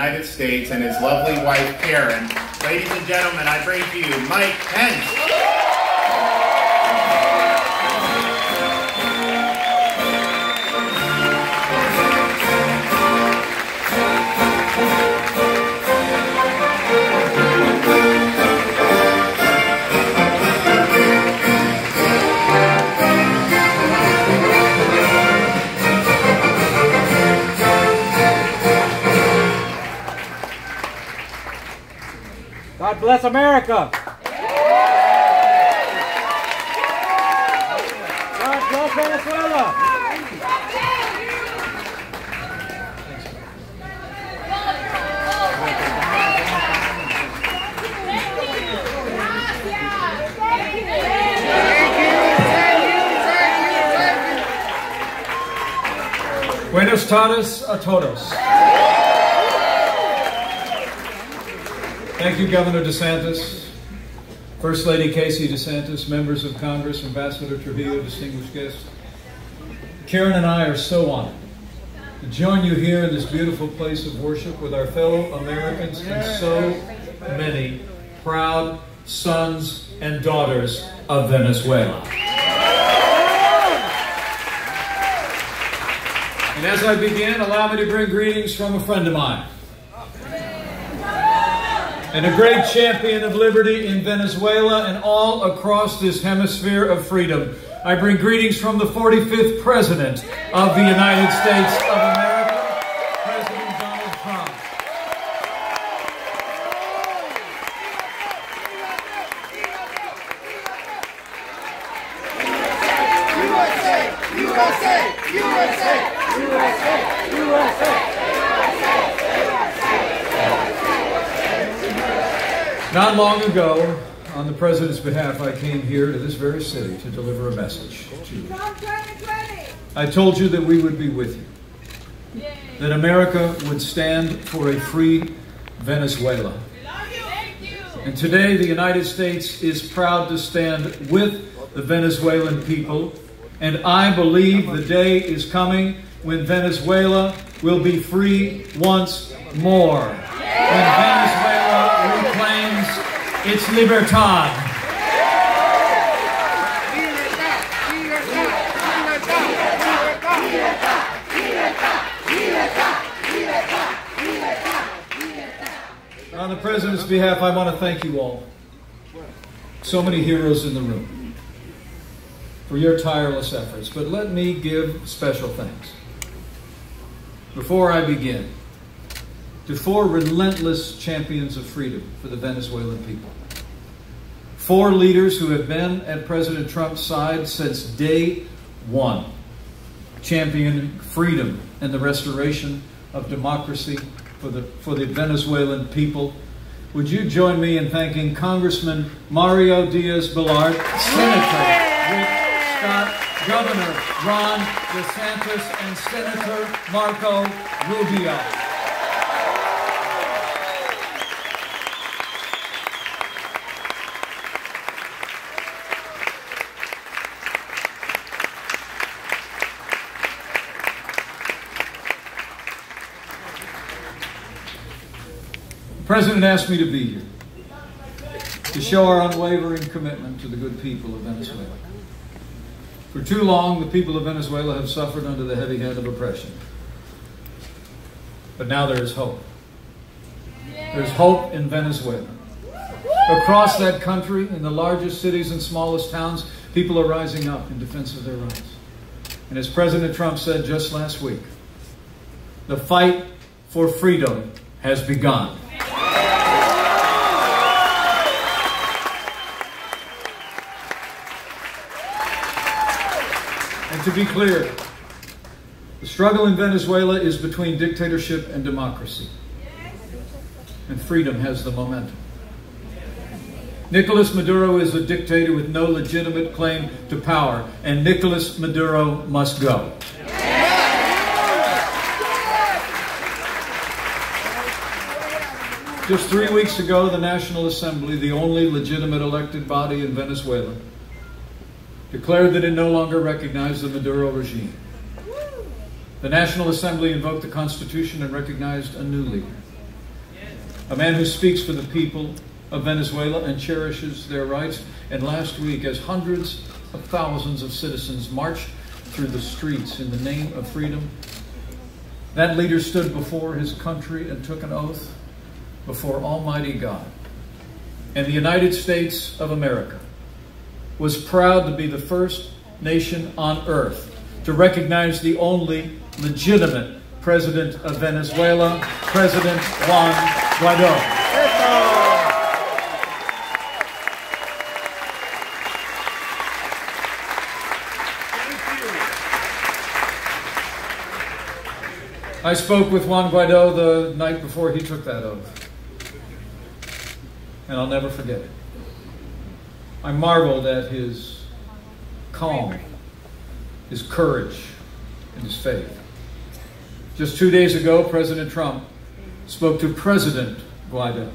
United States and his lovely wife Karen. Ladies and gentlemen, I bring to you Mike Pence. God bless America. God bless Venezuela. Buenos tardes a todos. Thank you, Governor DeSantis, First Lady Casey DeSantis, members of Congress, Ambassador Trujillo, distinguished guests. Karen and I are so honored to join you here in this beautiful place of worship with our fellow Americans and so many proud sons and daughters of Venezuela. And as I begin, allow me to bring greetings from a friend of mine, and a great champion of liberty in Venezuela and all across this hemisphere of freedom. I bring greetings from the 45th President of the United States of America, President Donald Trump. USA! USA! USA! USA! USA! Not long ago, on the President's behalf, I came here to this very city to deliver a message to you. I told you that we would be with you, that America would stand for a free Venezuela. And today, the United States is proud to stand with the Venezuelan people, and I believe the day is coming when Venezuela will be free once more. When Venezuela reclaims its libertad. On the President's behalf, I want to thank you all, so many heroes in the room, for your tireless efforts. But let me give special thanks, before I begin, to 4 relentless champions of freedom for the Venezuelan people. 4 leaders who have been at President Trump's side since day one, championing freedom and the restoration of democracy for the Venezuelan people. Would you join me in thanking Congressman Mario Diaz-Balart, Senator Rick Scott, Governor Ron DeSantis, and Senator Marco Rubio. The President asked me to be here to show our unwavering commitment to the good people of Venezuela. For too long, the people of Venezuela have suffered under the heavy hand of oppression. But now there is hope. There's hope in Venezuela. Across that country, in the largest cities and smallest towns, people are rising up in defense of their rights. And as President Trump said just last week, the fight for freedom has begun. And to be clear, the struggle in Venezuela is between dictatorship and democracy. And freedom has the momentum. Nicolas Maduro is a dictator with no legitimate claim to power, and Nicolas Maduro must go. Just 3 weeks ago, the National Assembly, the only legitimate elected body in Venezuela, declared that it no longer recognized the Maduro regime. The National Assembly invoked the Constitution and recognized a new leader, a man who speaks for the people of Venezuela and cherishes their rights. And last week, as hundreds of thousands of citizens marched through the streets in the name of freedom, that leader stood before his country and took an oath before Almighty God. And the United States of America was proud to be the first nation on earth to recognize the only legitimate president of Venezuela, President Juan Guaido. I spoke with Juan Guaido the night before he took that oath, and I'll never forget it. I marveled at his calm, his courage, and his faith. Just 2 days ago, President Trump spoke to President Guaido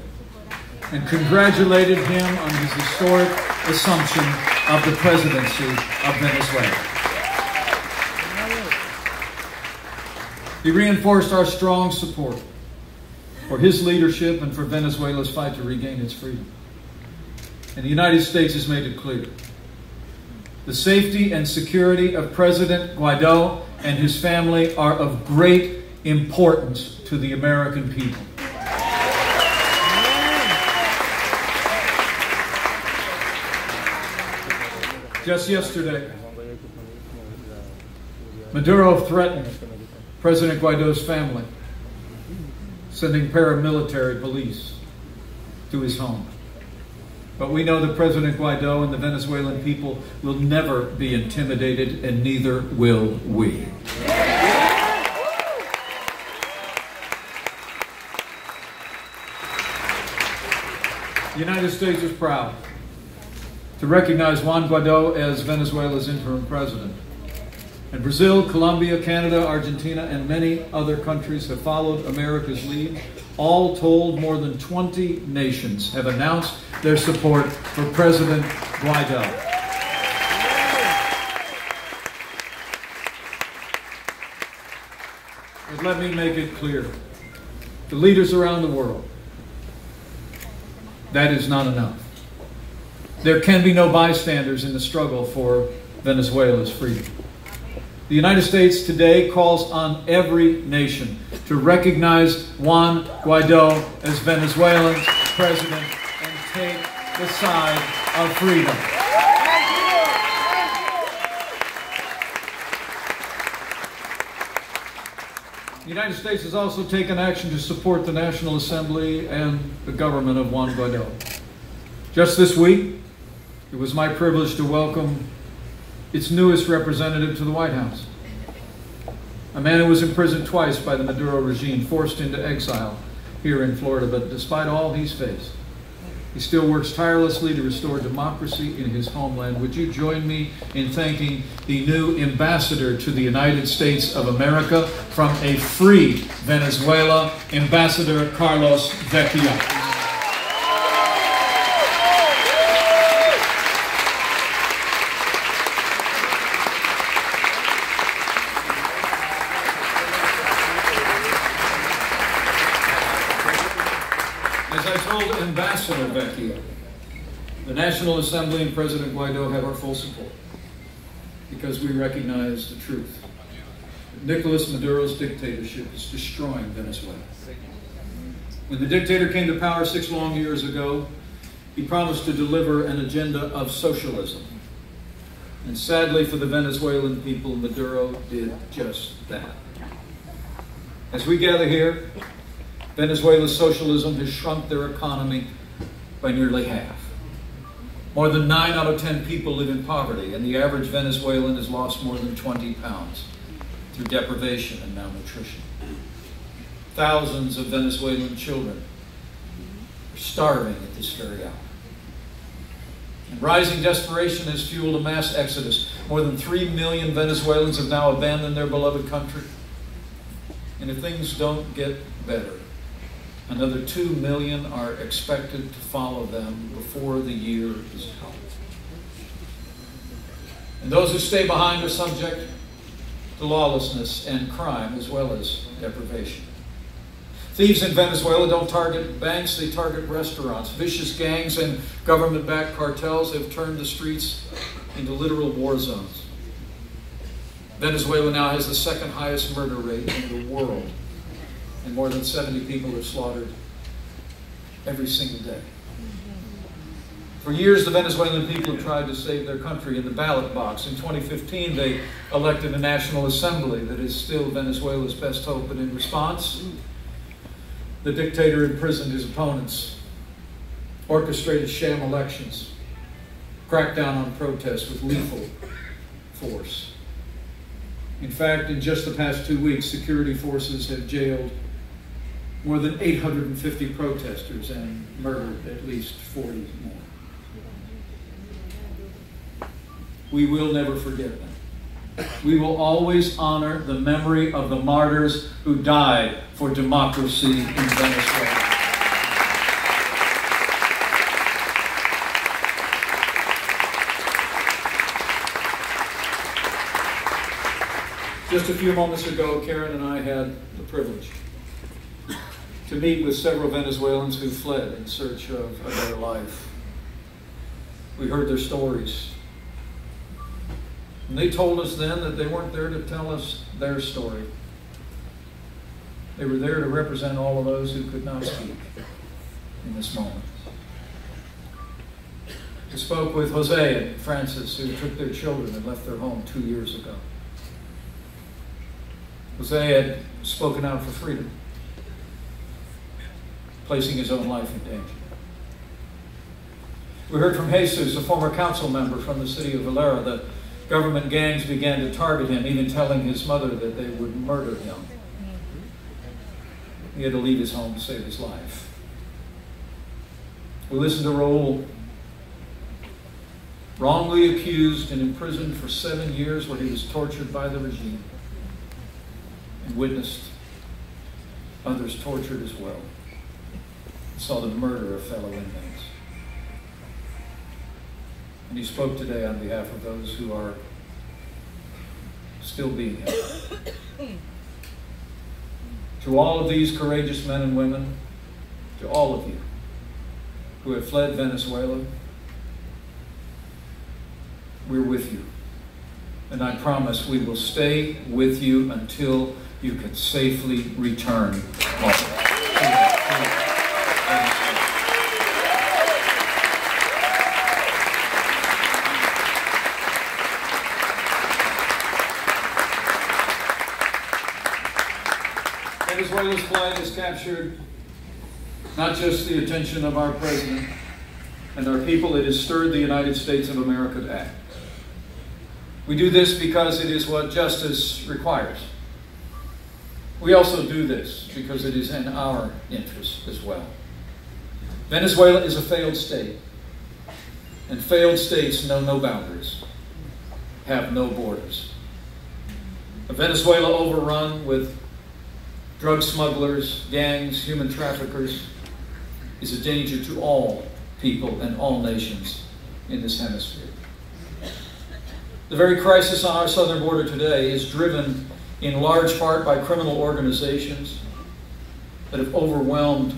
and congratulated him on his historic assumption of the presidency of Venezuela. He reinforced our strong support for his leadership and for Venezuela's fight to regain its freedom. And the United States has made it clear: the safety and security of President Guaido and his family are of great importance to the American people. Just yesterday, Maduro threatened President Guaido's family, sending paramilitary police to his home. But we know that President Guaido and the Venezuelan people will never be intimidated, and neither will we. The United States is proud to recognize Juan Guaido as Venezuela's interim president. And Brazil, Colombia, Canada, Argentina, and many other countries have followed America's lead. All told, more than 20 nations have announced their support for President Guaido. But let me make it clear to leaders around the world, that is not enough. There can be no bystanders in the struggle for Venezuela's freedom. The United States today calls on every nation to recognize Juan Guaido as Venezuela's president and take the side of freedom. The United States has also taken action to support the National Assembly and the government of Juan Guaido. Just this week, it was my privilege to welcome its newest representative to the White House, a man who was imprisoned twice by the Maduro regime, forced into exile here in Florida. But despite all he's faced, he still works tirelessly to restore democracy in his homeland. Would you join me in thanking the new ambassador to the United States of America from a free Venezuela, Ambassador Carlos Vecchia. Ambassador Vecchia, the National Assembly and President Guaido have our full support because we recognize the truth. Nicolas Maduro's dictatorship is destroying Venezuela. When the dictator came to power 6 long years ago, he promised to deliver an agenda of socialism. And sadly for the Venezuelan people, Maduro did just that. As we gather here, Venezuela's socialism has shrunk their economy by nearly half. More than 9 out of 10 people live in poverty, and the average Venezuelan has lost more than 20 pounds through deprivation and malnutrition. Thousands of Venezuelan children are starving at this very hour. And rising desperation has fueled a mass exodus. More than 3 million Venezuelans have now abandoned their beloved country. And if things don't get better, another 2 million are expected to follow them before the year is out. And those who stay behind are subject to lawlessness and crime as well as deprivation. Thieves in Venezuela don't target banks, they target restaurants. Vicious gangs and government-backed cartels have turned the streets into literal war zones. Venezuela now has the second highest murder rate in the world, and more than 70 people are slaughtered every single day. For years, the Venezuelan people have tried to save their country in the ballot box. In 2015, they elected a National Assembly that is still Venezuela's best hope, but in response, the dictator imprisoned his opponents, orchestrated sham elections, cracked down on protests with lethal force. In fact, in just the past 2 weeks, security forces have jailed more than 850 protesters and murdered at least 40 more. We will never forget them. We will always honor the memory of the martyrs who died for democracy in Venezuela. Just a few moments ago, Karen and I had the privilege to meet with several Venezuelans who fled in search of a better life. We heard their stories. And they told us then that they weren't there to tell us their story. They were there to represent all of those who could not speak in this moment. We spoke with Jose and Francis, who took their children and left their home 2 years ago. Jose had spoken out for freedom, placing his own life in danger. We heard from Jesus, a former council member from the city of Valera, that government gangs began to target him, even telling his mother that they would murder him. He had to leave his home to save his life. We listened to Raul, wrongly accused and imprisoned for 7 years where he was tortured by the regime, and witnessed others tortured as well. Saw the murder of fellow inmates. And he spoke today on behalf of those who are still being held. To all of these courageous men and women, to all of you who have fled Venezuela, we're with you. And I promise we will stay with you until you can safely return home. Venezuela's flight has captured not just the attention of our president and our people, it has stirred the United States of America to act. We do this because it is what justice requires. We also do this because it is in our interest as well. Venezuela is a failed state, and failed states know no boundaries, have no borders. A Venezuela overrun with drug smugglers, gangs, human traffickers is a danger to all people and all nations in this hemisphere. The very crisis on our southern border today is driven in large part by criminal organizations that have overwhelmed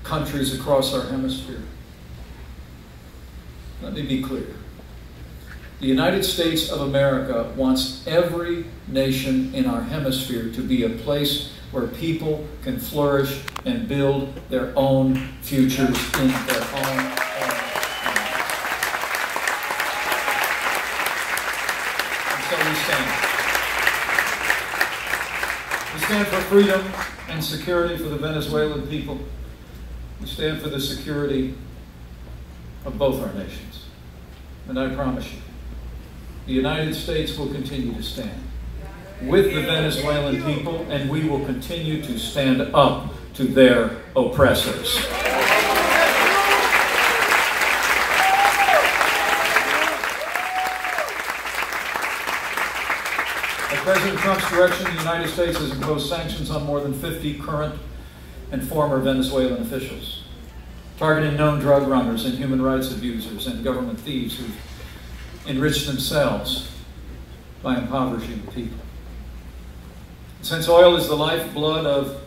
countries across our hemisphere. Let me be clear. The United States of America wants every nation in our hemisphere to be a place where people can flourish and build their own futures in their own home. And so we stand. We stand for freedom and security for the Venezuelan people. We stand for the security of both our nations. And I promise you, the United States will continue to stand with the Venezuelan people, and we will continue to stand up to their oppressors. At President Trump's direction, the United States has imposed sanctions on more than 50 current and former Venezuelan officials, targeting known drug runners and human rights abusers and government thieves who've enriched themselves by impoverishing the people. Since oil is the lifeblood of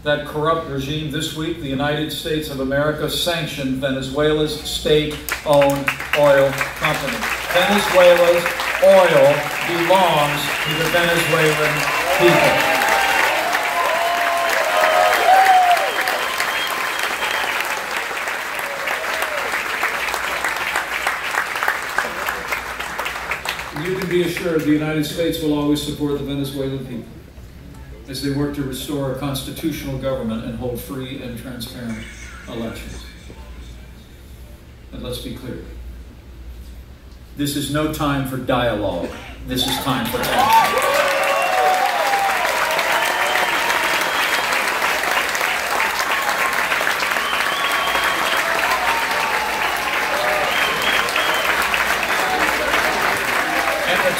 that corrupt regime, this week the United States of America sanctioned Venezuela's state-owned oil company. Venezuela's oil belongs to the Venezuelan people. You can be assured the United States will always support the Venezuelan people as they work to restore a constitutional government and hold free and transparent elections. And let's be clear. This is no time for dialogue. This is time for action.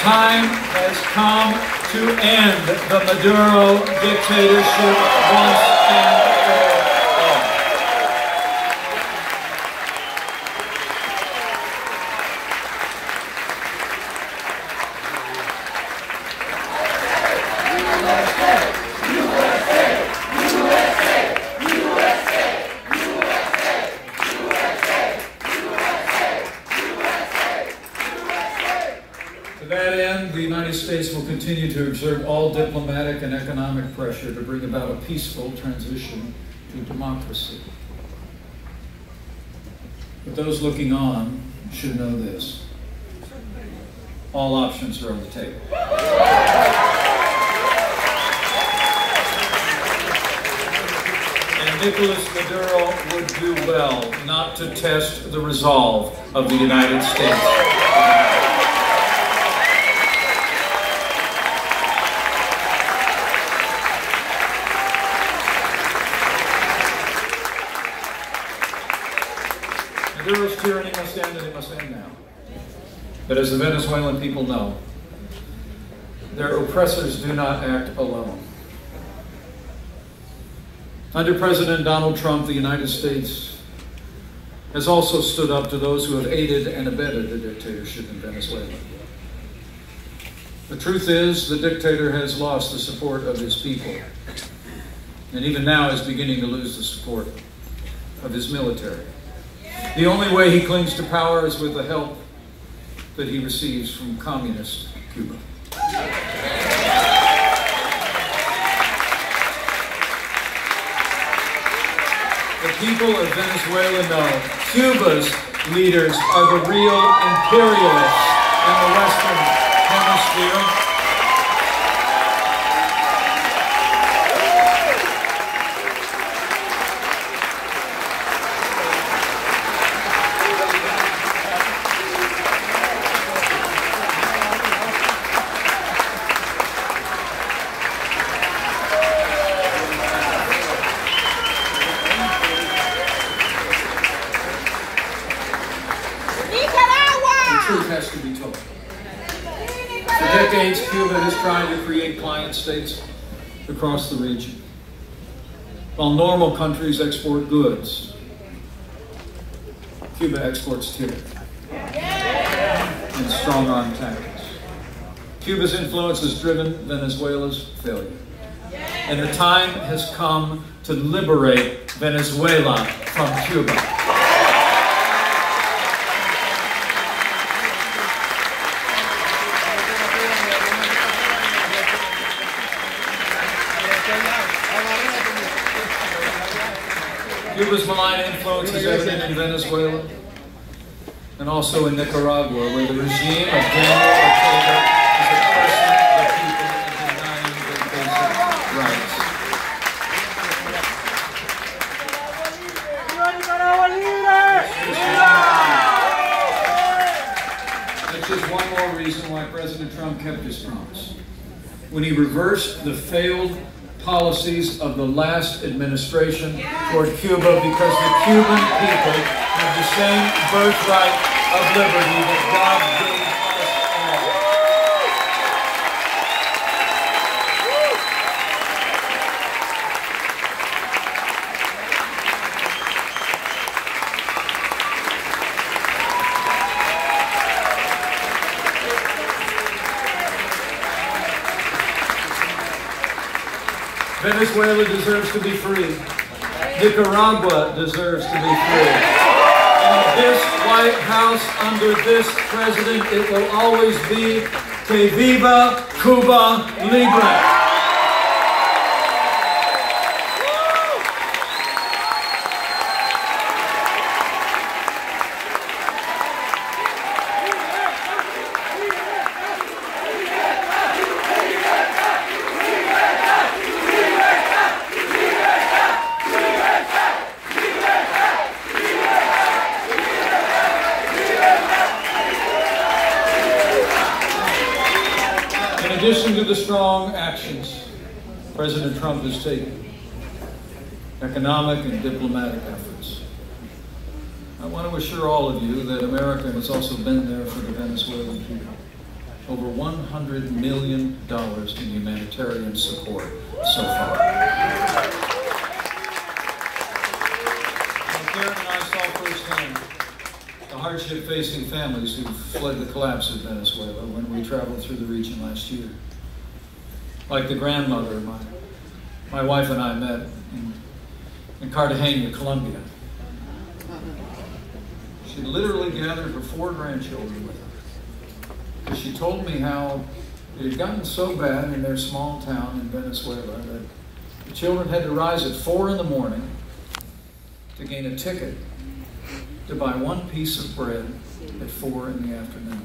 Time has come to end the Maduro dictatorship once and for all. To that end, the United States will continue to exert all diplomatic and economic pressure to bring about a peaceful transition to democracy. But those looking on should know this. All options are on the table. And Nicolas Maduro would do well not to test the resolve of the United States. Maduro's tyranny must end, and it must end now. But as the Venezuelan people know, their oppressors do not act alone. Under President Donald Trump, the United States has also stood up to those who have aided and abetted the dictatorship in Venezuela. The truth is, the dictator has lost the support of his people, and even now is beginning to lose the support of his military. The only way he clings to power is with the help that he receives from communist Cuba. The people of Venezuela know Cuba's leaders are the real imperialists in the Western Hemisphere. Has to be told. For decades, Cuba has tried to create client states across the region. While normal countries export goods, Cuba exports tyranny and strong-arm tactics. Cuba's influence has driven Venezuela's failure. And the time has come to liberate Venezuela from Cuba. Cuba's malign influence is evident in Venezuela and also in Nicaragua, where the regime of Daniel Ortega is oppressing the people and denying their basic rights. That's just one more reason why President Trump kept his promise. When he reversed the failed policies of the last administration toward Cuba, because the Cuban people have the same birthright of liberty that God gave us all. Venezuela deserves to be free. Nicaragua deserves to be free. And this White House, under this president, it will always be que viva Cuba Libre. In addition to the strong actions President Trump has taken, economic and diplomatic efforts, I want to assure all of you that America has also been there for the Venezuelan people. Over $100 million in humanitarian support so far. Karen and I saw firsthand the hardship facing families who fled the collapse of Venezuela when we traveled through the region last year. Like the grandmother my wife and I met in Cartagena, Colombia. She literally gathered her 4 grandchildren with her. She told me how it had gotten so bad in their small town in Venezuela that the children had to rise at 4 in the morning to gain a ticket to buy 1 piece of bread at 4 in the afternoon.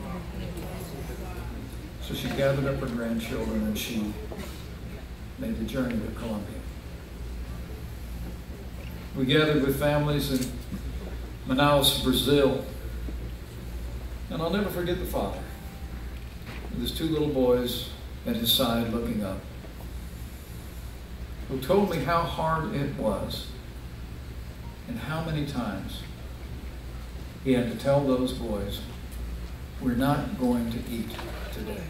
So she gathered up her grandchildren and she made the journey to Colombia. We gathered with families in Manaus, Brazil, and I'll never forget the father with his 2 little boys at his side looking up, who told me how hard it was and how many times he had to tell those boys, we're not going to eat today.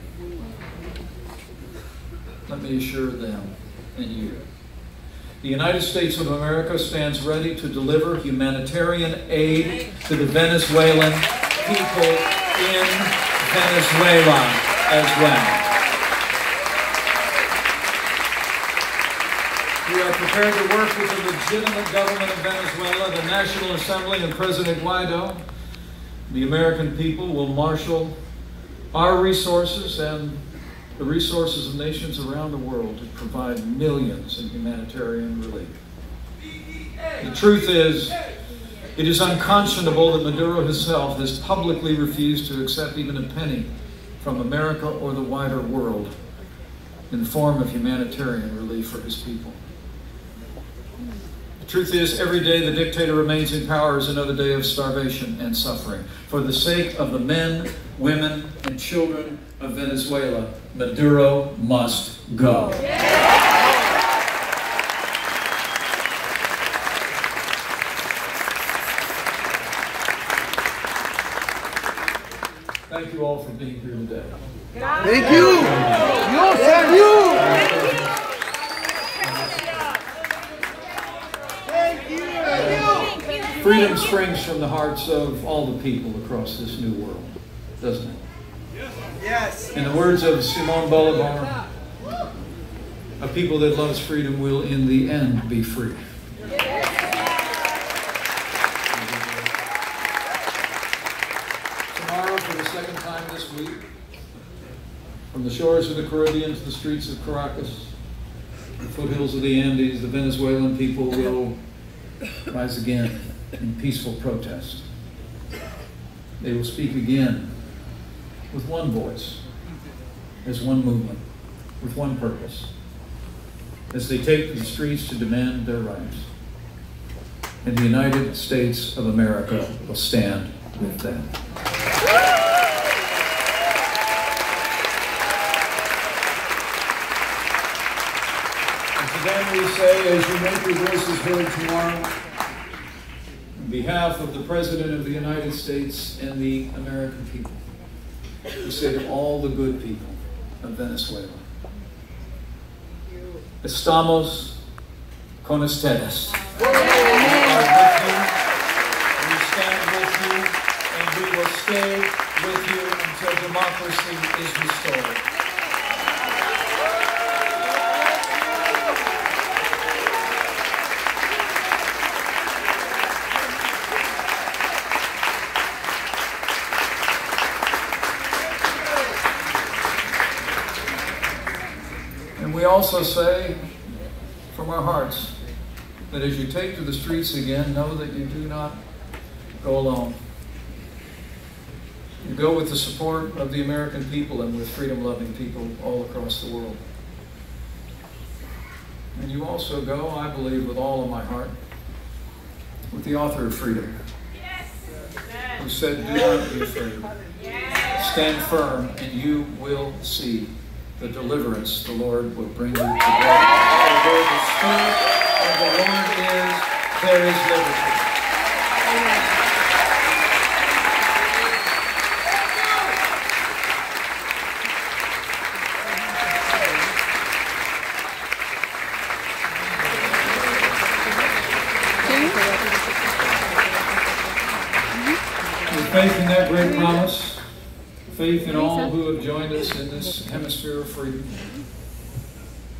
Let me assure them and you, the United States of America stands ready to deliver humanitarian aid to the Venezuelan people in Venezuela as well. We are prepared to work with the legitimate government of Venezuela, the National Assembly, and President Guaido. The American people will marshal our resources and the resources of nations around the world to provide millions in humanitarian relief. The truth is, it is unconscionable that Maduro himself has publicly refused to accept even a penny from America or the wider world in the form of humanitarian relief for his people. The truth is, every day the dictator remains in power is another day of starvation and suffering. For the sake of the men, women, and children of Venezuela, Maduro must go. Thank you all for being here today. Thank you. Thank you. Freedom springs from the hearts of all the people across this new world, doesn't it? Yes. In the words of Simón Bolívar, a people that loves freedom will in the end be free. Tomorrow, for the second time this week, from the shores of the Caribbean to the streets of Caracas, the foothills of the Andes, the Venezuelan people will rise again in peaceful protest. They will speak again with one voice, as one movement, with one purpose, as they take to the streets to demand their rights. And the United States of America will stand with them. And to them we say, as you make your voices heard tomorrow, on behalf of the President of the United States and the American people, we say to all the good people of Venezuela, estamos con ustedes. We are with you, we stand with you, and we will stay with you until democracy is restored. also say from our hearts that as you take to the streets again, know that you do not go alone. You go with the support of the American people and with freedom-loving people all across the world. And you also go, I believe, with all of my heart, with the author of freedom, who said, do not be afraid. Stand firm, and you will see the deliverance the Lord will bring you today. For where the Spirit of the Lord is, there is liberty. With faith in that great promise, faith in all who have joined us in this hemisphere of freedom,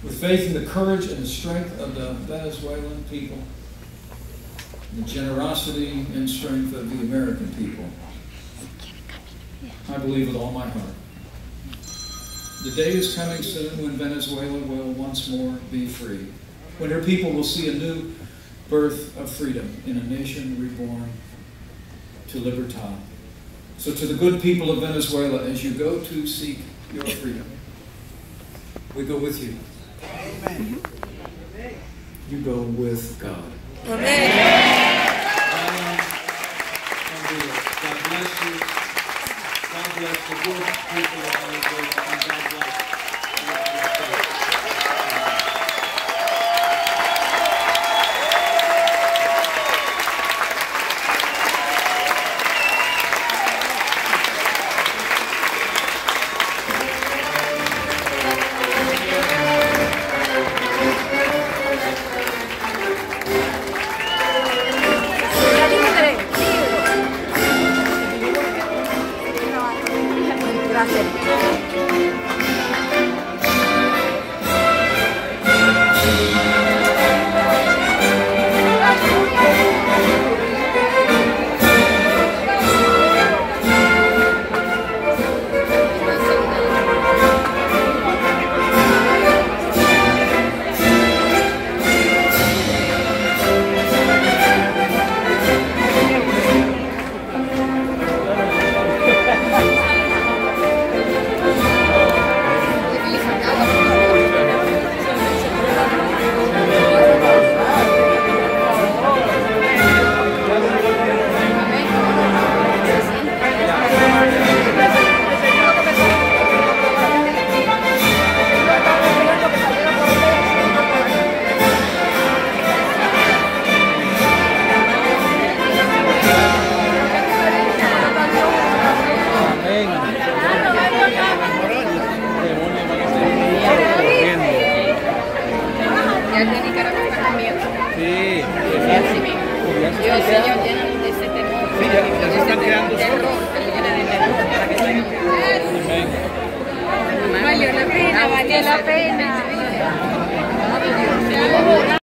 with faith in the courage and the strength of the Venezuelan people, the generosity and strength of the American people, I believe with all my heart. The day is coming soon when Venezuela will once more be free, when her people will see a new birth of freedom in a nation reborn to libertad. So to the good people of Venezuela, as you go to seek your freedom, we go with you. Amen. You go with God. Amen. God bless you. God bless the good people of Venezuela. And God bless you. Valió la pena, valió la pena.